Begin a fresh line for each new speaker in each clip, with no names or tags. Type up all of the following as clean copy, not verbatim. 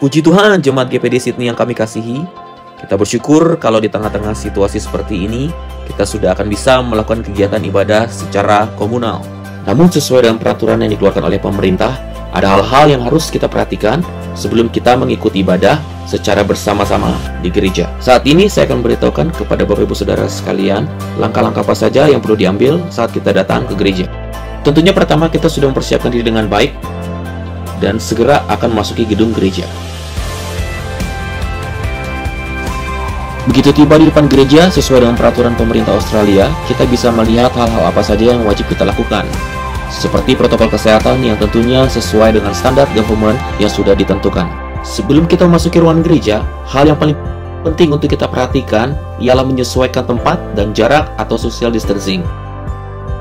Puji Tuhan, jemaat GPD Sydney yang kami kasihi. Kita bersyukur kalau di tengah-tengah situasi seperti ini, kita sudah akan bisa melakukan kegiatan ibadah secara komunal. Namun sesuai dengan peraturan yang dikeluarkan oleh pemerintah, ada hal-hal yang harus kita perhatikan sebelum kita mengikuti ibadah secara bersama-sama di gereja. Saat ini saya akan beritahukan kepada Bapak Ibu Saudara sekalian, langkah-langkah apa saja yang perlu diambil saat kita datang ke gereja. Tentunya pertama kita sudah mempersiapkan diri dengan baik dan segera akan memasuki gedung gereja. Begitu tiba di depan gereja, sesuai dengan peraturan pemerintah Australia, kita bisa melihat hal-hal apa saja yang wajib kita lakukan. Seperti protokol kesehatan yang tentunya sesuai dengan standar government yang sudah ditentukan. Sebelum kita memasuki ruangan gereja, hal yang paling penting untuk kita perhatikan ialah menyesuaikan tempat dan jarak atau social distancing.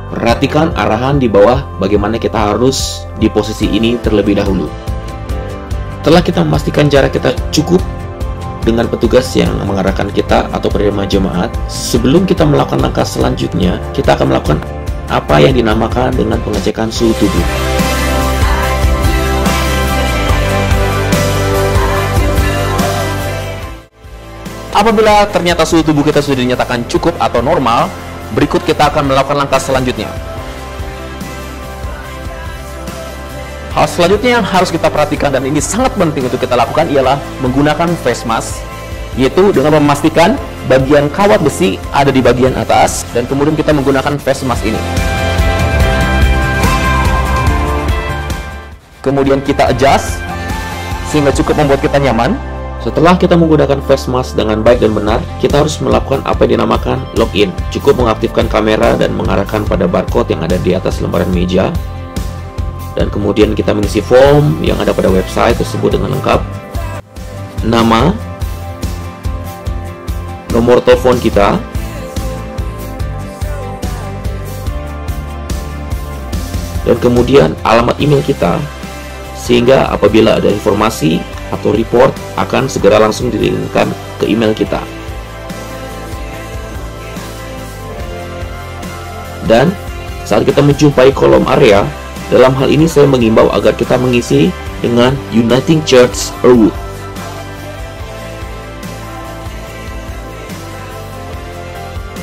Perhatikan arahan di bawah bagaimana kita harus di posisi ini terlebih dahulu. Setelah kita memastikan jarak kita cukup dengan petugas yang mengarahkan kita atau penerima jemaat, sebelum kita melakukan langkah selanjutnya, kita akan melakukan apa yang dinamakan dengan pengecekan suhu tubuh. Apabila ternyata suhu tubuh kita sudah dinyatakan cukup atau normal, berikut kita akan melakukan langkah selanjutnya. Hal selanjutnya yang harus kita perhatikan dan ini sangat penting untuk kita lakukan ialah menggunakan face mask, yaitu dengan memastikan bagian kawat besi ada di bagian atas dan kemudian kita menggunakan face mask ini. Kemudian kita adjust sehingga cukup membuat kita nyaman. Setelah kita menggunakan face mask dengan baik dan benar, kita harus melakukan apa yang dinamakan login. Cukup mengaktifkan kamera dan mengarahkan pada barcode yang ada di atas lembaran meja. Dan kemudian kita mengisi form yang ada pada website tersebut dengan lengkap. Nama, nomor telepon kita, dan kemudian alamat email kita, sehingga apabila ada informasi atau report akan segera langsung dikirimkan ke email kita. Dan saat kita menjumpai kolom area, dalam hal ini saya mengimbau agar kita mengisi dengan Uniting Church Earwood.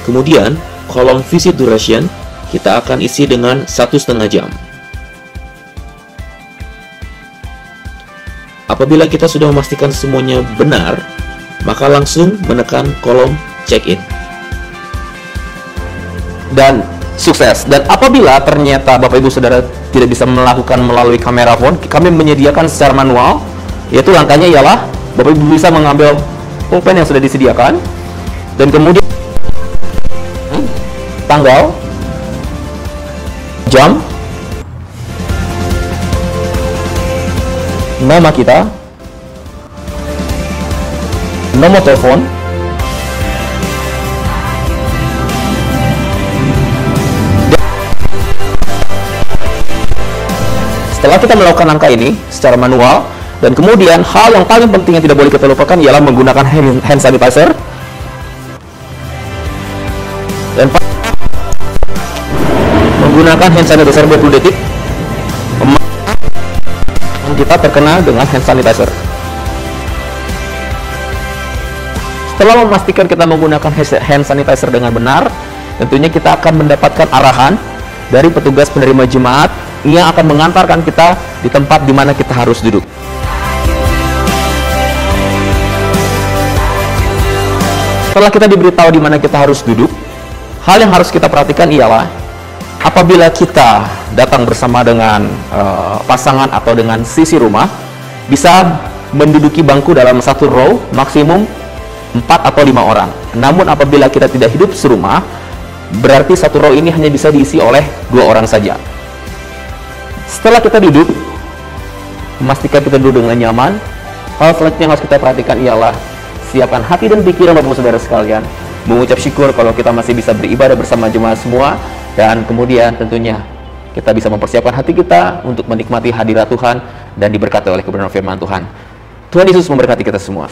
Kemudian kolom visit duration kita akan isi dengan 1,5 jam. Apabila kita sudah memastikan semuanya benar, maka langsung menekan kolom check-in. Dan sukses. Dan apabila ternyata Bapak Ibu Saudara tidak bisa melakukan melalui kamera phone, kami menyediakan secara manual, yaitu langkahnya ialah Bapak Ibu bisa mengambil pulpen yang sudah disediakan dan kemudian tanggal, jam, nama kita, nomor telepon, setelah kita melakukan angka ini secara manual, dan kemudian hal yang paling penting yang tidak boleh kita lupakan ialah menggunakan hand sanitizer. Dan menggunakan hand sanitizer 20 detik, kita terkena dengan hand sanitizer. Setelah memastikan kita menggunakan hand sanitizer dengan benar, tentunya kita akan mendapatkan arahan dari petugas penerima jemaat yang akan mengantarkan kita di tempat di mana kita harus duduk. Setelah kita diberitahu di mana kita harus duduk, hal yang harus kita perhatikan ialah apabila kita datang bersama dengan pasangan atau dengan sisi rumah, bisa menduduki bangku dalam satu row maksimum 4 atau 5 orang. Namun apabila kita tidak hidup serumah, berarti satu row ini hanya bisa diisi oleh 2 orang saja. Setelah kita duduk, memastikan kita duduk dengan nyaman, hal selanjutnya yang harus kita perhatikan ialah siapkan hati dan pikiran Bapak Saudara sekalian, mengucap syukur kalau kita masih bisa beribadah bersama jemaat semua, dan kemudian tentunya kita bisa mempersiapkan hati kita untuk menikmati hadirat Tuhan dan diberkati oleh kebenaran firman Tuhan. Tuhan Yesus memberkati kita semua.